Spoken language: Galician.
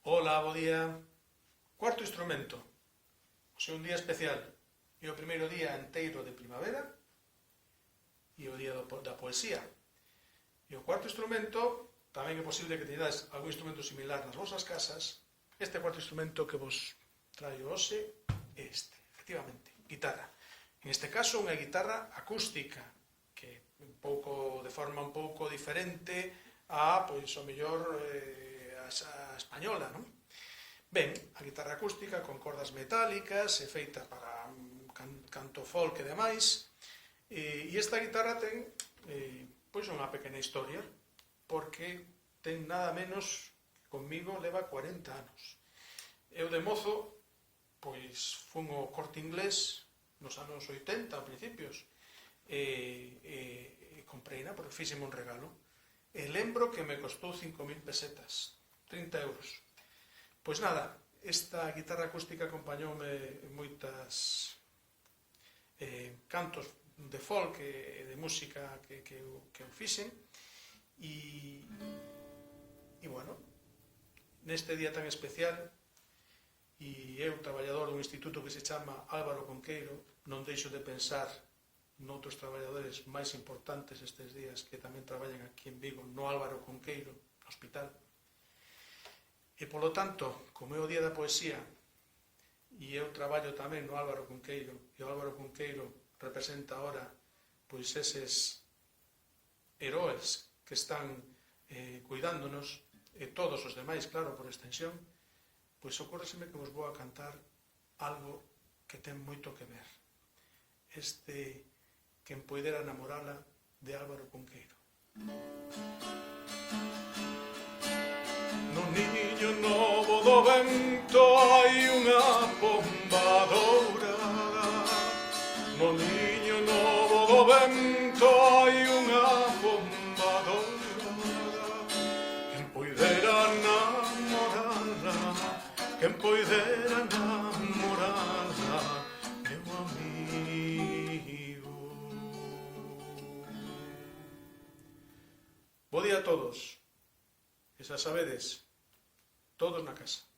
Ola, bo día. Cuarto instrumento. Hoxe é un día especial. É o primeiro día enteiro de primavera e o día da poesía. E o cuarto instrumento, tamén é posible que teñades algún instrumento similar nas vosas casas. Este cuarto instrumento que vos traio hoxe é este, efectivamente, guitarra. En este caso, unha guitarra acústica, que de forma un pouco diferente a, pois, o mellor, a española, non? Ben, a guitarra acústica con cordas metálicas, é feita para canto folk e demais, e esta guitarra ten, pois, unha pequena historia, porque ten nada menos que comigo leva 40 anos. Eu de mozo, pois, fun ao Corte Inglés nos anos 80, a principios, e compreina porque fíxeme un regalo. E lembro que me costou 5.000 pesetas, 30 euros. Pois nada, esta guitarra acústica acompañoume en moitas cantos de folk e de música que eu fixen, e bueno, neste día tan especial, e eu, traballador dun instituto que se chama Álvaro Cunqueiro, non deixo de pensar noutros traballadores máis importantes estes días que tamén traballan aquí en Vigo, no Álvaro Cunqueiro, no hospital. E, polo tanto, como é o Día da Poesía, e eu traballo tamén no Álvaro Cunqueiro, e o Álvaro Cunqueiro representa ahora, pois, eses heróis que están cuidándonos, e todos os demais, claro, por extensión, pois ocórreseme que vos vou a cantar algo que ten moito que ver. Este Quen poidera namorala, de Álvaro Cunqueiro. No niño novo do vento hai unha pomba dourada. No niño novo do vento hai unha pomba dourada. Quen poidera namorala, quen poidera namorala, meu amigo. Bo día a todos. E xa sabedes, todos na casa.